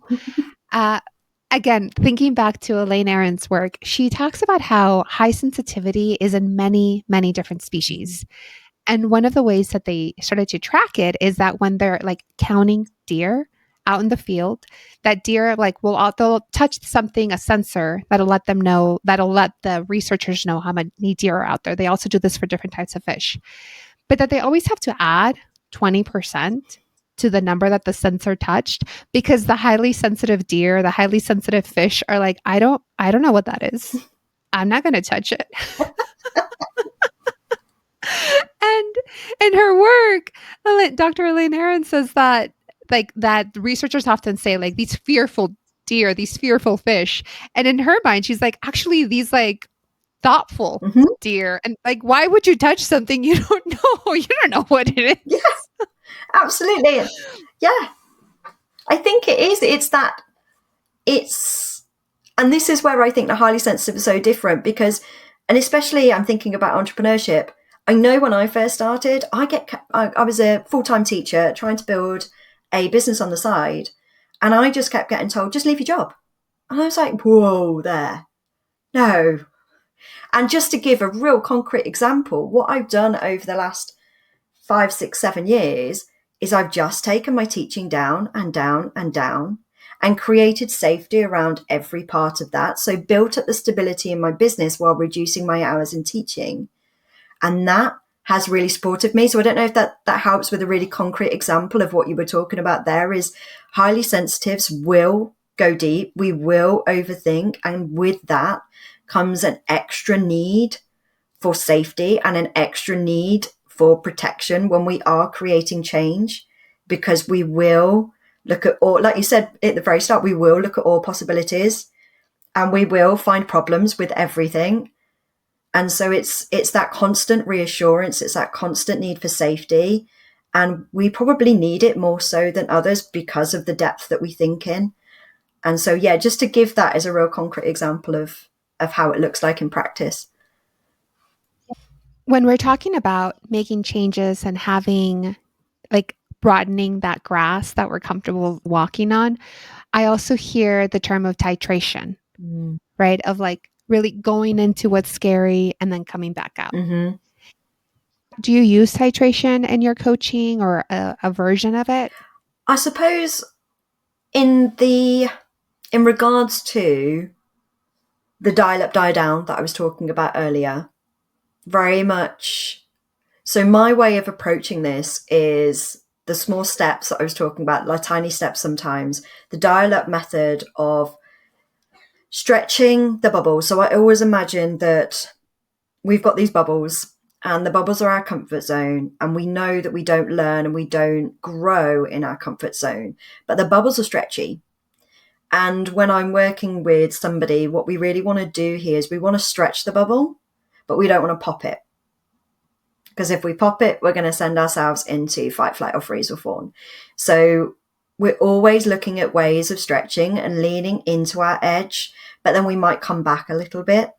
Uh, Again, thinking back to Elaine Aron's work, she talks about how high sensitivity is in many, many different species. And one of the ways that they started to track it is that when they're like counting deer out in the field, that deer like they'll touch something, a sensor that'll let them know, that'll let the researchers know how many deer are out there. They also do this for different types of fish, but that they always have to add 20% to the number that the sensor touched because the highly sensitive deer, the highly sensitive fish are like, I don't know what that is. I'm not going to touch it. And in her work, Dr. Elaine Aron says that that researchers often say like these fearful deer, these fearful fish. And in her mind, she's like, actually, these like thoughtful Mm-hmm. deer. And like, why would you touch something you don't know? You don't know what it Yeah, is. absolutely. Yeah, I think it is. And this is where I think the highly sensitive is so different because, and especially I'm thinking about entrepreneurship. I know when I first started, I was a full-time teacher trying to build a business on the side, and I just kept getting told, just leave your job. And I was like, whoa, there. No. And just to give a real concrete example, what I've done over the last 5, 6, 7 years is I've just taken my teaching down and down and down and created safety around every part of that. So built up the stability in my business while reducing my hours in teaching. And that has really supported me. So I don't know if that helps with a really concrete example of what you were talking about there is highly sensitives will go deep. We will overthink. And with that comes an extra need for safety and an extra need for protection when we are creating change, because we will look at all, like you said at the very start, we will look at all possibilities and we will find problems with everything. And so it's that constant reassurance, it's that constant need for safety. And we probably need it more so than others because of the depth that we think in. And so, yeah, just to give that as a real concrete example of how it looks like in practice. When we're talking about making changes and having like broadening that grass that we're comfortable walking on, I also hear the term of titration, right? Of like really going into what's scary and then coming back out. Mm-hmm. Do you use titration in your coaching or a version of it? I suppose in regards to the dial up, dial down that I was talking about earlier, very much. So my way of approaching this is the small steps that I was talking about, like tiny steps sometimes, the dial up method of stretching the bubble. So I always imagine that we've got these bubbles and the bubbles are our comfort zone. And we know that we don't learn and we don't grow in our comfort zone, but the bubbles are stretchy. And when I'm working with somebody, what we really want to do here is we want to stretch the bubble, but we don't want to pop it. Because if we pop it, we're going to send ourselves into fight, flight, or freeze or fawn. So we're always looking at ways of stretching and leaning into our edge, but then we might come back a little bit.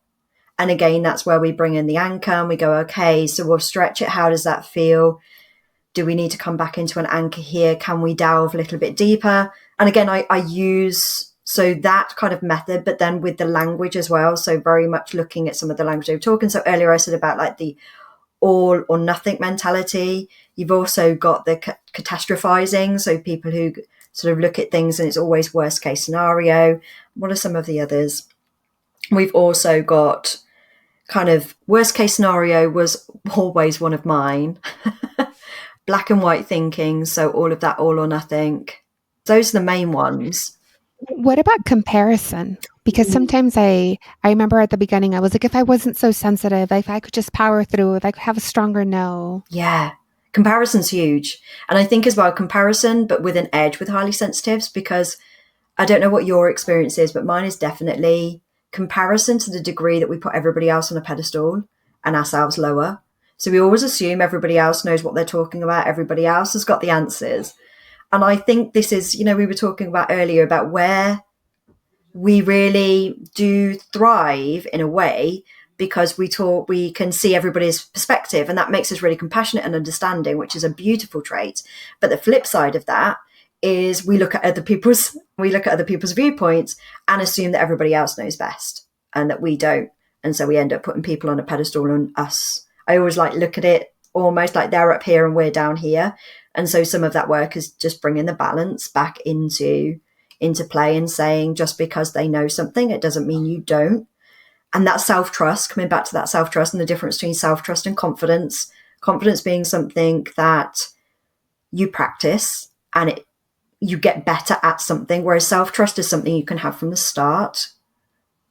And again, that's where we bring in the anchor and we go, okay, so we'll stretch it. How does that feel? Do we need to come back into an anchor here? Can we delve a little bit deeper? And again, I use so that kind of method, but then with the language as well. So very much looking at some of the language they were talking. So earlier I said about like the all or nothing mentality. You've also got the catastrophizing. So people who sort of look at things and it's always worst case scenario. What are some of the others? We've also got kind of worst case scenario was always one of mine. Black and white thinking. So all of that, all or nothing. Those are the main ones. What about comparison? Because sometimes I remember at the beginning, I was like, if I wasn't so sensitive, if I could just power through, if I could have a stronger no. Yeah. Comparison's huge. And I think as well, comparison, but with an edge with highly sensitives, because I don't know what your experience is, but mine is definitely comparison to the degree that we put everybody else on a pedestal and ourselves lower. So we always assume everybody else knows what they're talking about. Everybody else has got the answers. And I think this is, we were talking about earlier about where we really do thrive in a way because we can see everybody's perspective, and that makes us really compassionate and understanding, which is a beautiful trait. But the flip side of that is we look at other people's viewpoints and assume that everybody else knows best and that we don't. And so we end up putting people on a pedestal on us. I always look at it almost like they're up here and we're down here. And so some of that work is just bringing the balance back into play and saying just because they know something, it doesn't mean you don't. And that self-trust, coming back to that self-trust and the difference between self-trust and confidence being something that you practice and you get better at something, whereas self-trust is something you can have from the start.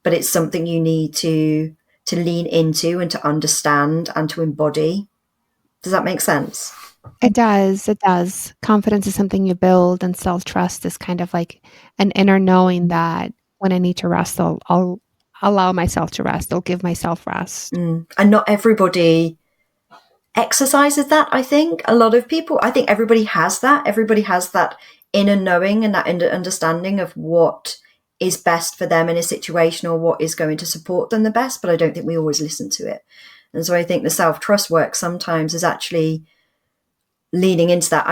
but it's something you need to lean into and to understand and to embody. Does that make sense? It does. It does. Confidence is something you build, and self trust is kind of like an inner knowing that when I need to rest, I'll allow myself to rest. I'll give myself rest. And not everybody exercises that. I think a lot of people, I think everybody has that. Everybody has that inner knowing and that inner understanding of what is best for them in a situation or what is going to support them the best. But I don't think we always listen to it. And so I think the self-trust work sometimes is actually leaning into that.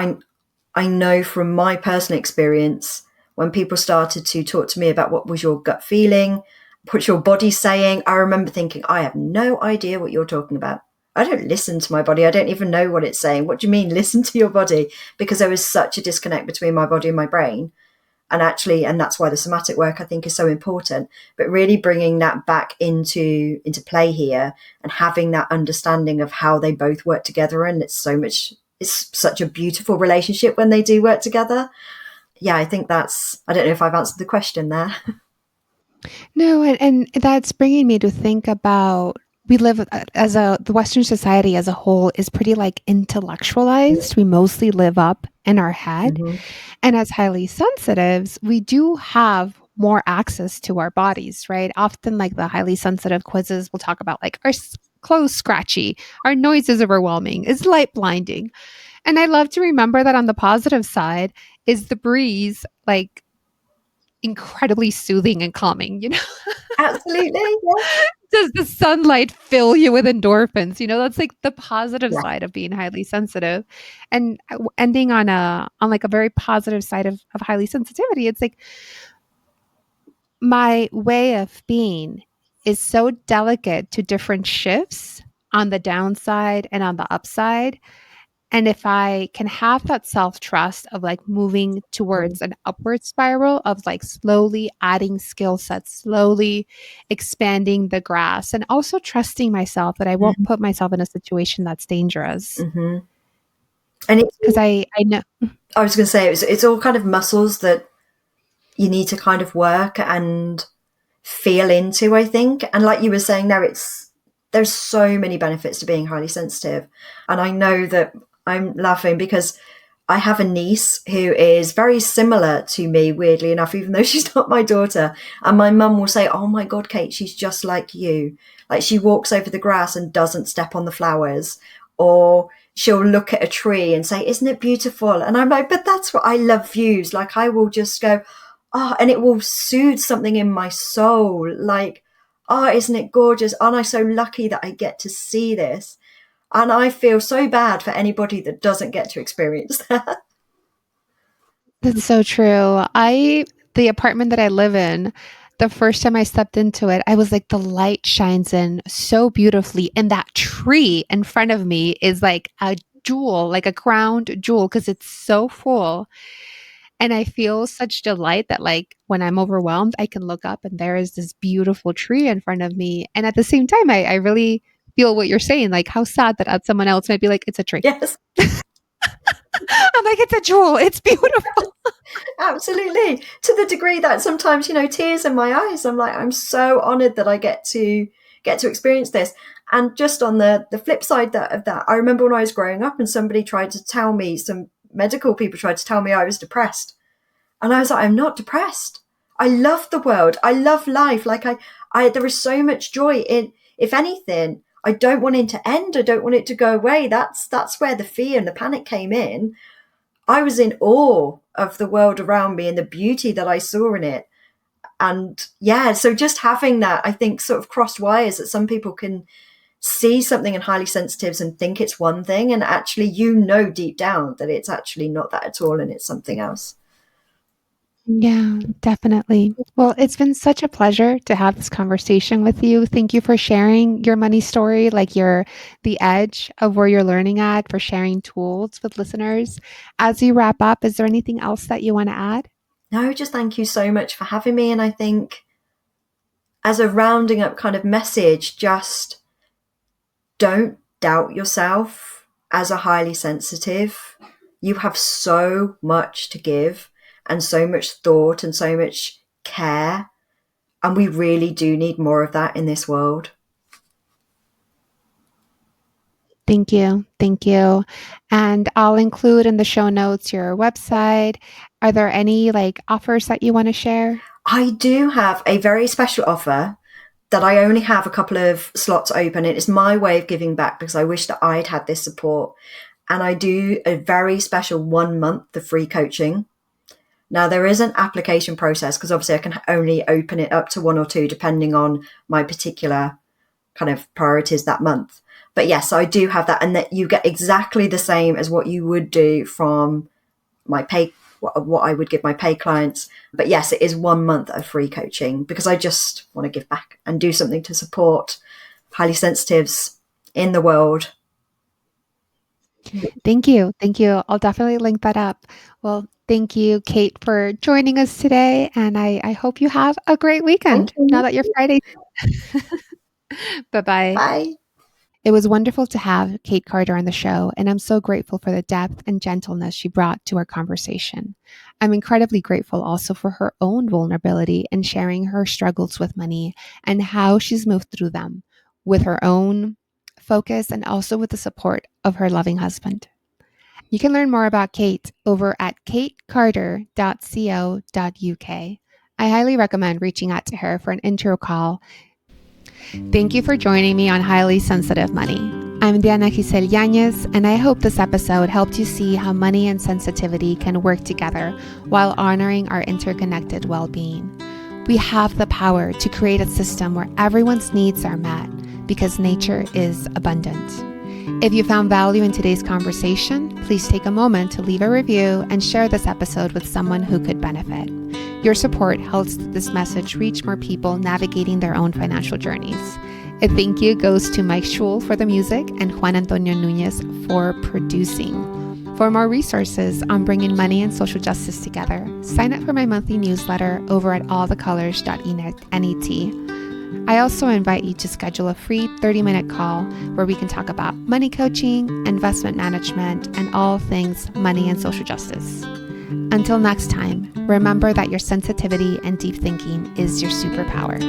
I know from my personal experience, when people started to talk to me about what was your gut feeling, what's your body saying, I remember thinking, I have no idea what you're talking about. I don't listen to my body. I don't even know what it's saying. What do you mean, listen to your body? Because there was such a disconnect between my body and my brain. And that's why the somatic work I think is so important. But really bringing that back into play here and having that understanding of how they both work together. And it's such a beautiful relationship when they do work together. Yeah, I think I don't know if I've answered the question there. No, and that's bringing me to think about we live the Western society as a whole is pretty like intellectualized. We mostly live up in our head. Mm-hmm. And as highly sensitives, we do have more access to our bodies, right? Often, like the highly sensitive quizzes will talk about like our clothes scratchy, our noise is overwhelming, is light blinding. And I love to remember that on the positive side is the breeze like incredibly soothing and calming, you know? Absolutely. Yeah. Does the sunlight fill you with endorphins? You know, that's like the positive Yeah. side of being highly sensitive. And ending on like a very positive side of highly sensitivity, it's like my way of being is so delicate to different shifts on the downside and on the upside. And if I can have that self trust of like moving towards an upward spiral of like slowly adding skill sets, slowly expanding the grass, and also trusting myself that I won't put myself in a situation that's dangerous. Mm-hmm. And Because I know. I was going to say it's all kind of muscles that you need to kind of work and feel into, I think. And like you were saying there, there's so many benefits to being highly sensitive. And I know that I'm laughing because I have a niece who is very similar to me, weirdly enough, even though she's not my daughter. And my mum will say, "Oh my God, Kate, she's just like you. Like she walks over the grass and doesn't step on the flowers." Or she'll look at a tree and say, "Isn't it beautiful?" And I'm like, "But that's what I love views." Like I will just go, "Oh," and it will soothe something in my soul. Like, "Oh, isn't it gorgeous? Aren't I so lucky that I get to see this?" And I feel so bad for anybody that doesn't get to experience that. That's so true. The apartment that I live in, the first time I stepped into it, I was like, the light shines in so beautifully. And that tree in front of me is like a jewel, like a crowned jewel, because it's so full. And I feel such delight that, like, when I'm overwhelmed, I can look up and there is this beautiful tree in front of me. And at the same time, I really feel what you're saying, like how sad that someone else might be like, it's a tree. Yes, I'm like, it's a jewel. It's beautiful. absolutely. To the degree that sometimes, tears in my eyes. I'm like, I'm so honored that I get to experience this. And just on the flip side of that, I remember when I was growing up and some medical people tried to tell me I was depressed. And I was like, I'm not depressed. I love the world. I love life. Like there is so much joy in, if anything, I don't want it to end. I don't want it to go away. That's where the fear and the panic came in. I was in awe of the world around me and the beauty that I saw in it. And yeah, so just having that, I think, sort of crossed wires that some people can see something in highly sensitives and think it's one thing. And actually, deep down that it's actually not that at all and it's something else. Yeah, definitely. Well, it's been such a pleasure to have this conversation with you. Thank you for sharing your money story, like the edge of where you're learning at, for sharing tools with listeners. As you wrap up, is there anything else that you want to add? No, just thank you so much for having me. And I think as a rounding up kind of message, just don't doubt yourself as a highly sensitive. You have so much to give and so much thought and so much care. And we really do need more of that in this world. Thank you. Thank you. And I'll include in the show notes your website. Are there any offers that you want to share? I do have a very special offer that I only have a couple of slots open. It is my way of giving back because I wish that I'd had this support. And I do a very special 1 month of free coaching. Now, there is an application process because obviously I can only open it up to 1 or 2 depending on my particular kind of priorities that month. But yes, I do have that, and that you get exactly the same as what you would do from my pay, what I would give my pay clients. But yes, it is 1 month of free coaching because I just want to give back and do something to support highly sensitives in the world. Thank you. Thank you. I'll definitely link that up. Well, thank you, Kate, for joining us today. And I hope you have a great Thank weekend now you. that you're Friday. Bye bye. Bye. It was wonderful to have Kate Carter on the show, and I'm so grateful for the depth and gentleness she brought to our conversation. I'm incredibly grateful also for her own vulnerability and sharing her struggles with money and how she's moved through them with her own focus and also with the support of her loving husband. You can learn more about Kate over at katecarter.co.uk. I highly recommend reaching out to her for an intro call. Thank you for joining me on Highly Sensitive Money. I'm Diana Giselle Yanez, and I hope this episode helped you see how money and sensitivity can work together while honoring our interconnected well-being. We have the power to create a system where everyone's needs are met because nature is abundant. If you found value in today's conversation, please take a moment to leave a review and share this episode with someone who could benefit. Your support helps this message reach more people navigating their own financial journeys. A thank you goes to Mike Schul for the music and Juan Antonio Nunez for producing. For more resources on bringing money and social justice together, sign up for my monthly newsletter over at allthecolors.net. I also invite you to schedule a free 30-minute call where we can talk about money coaching, investment management, and all things money and social justice. Until next time, remember that your sensitivity and deep thinking is your superpower.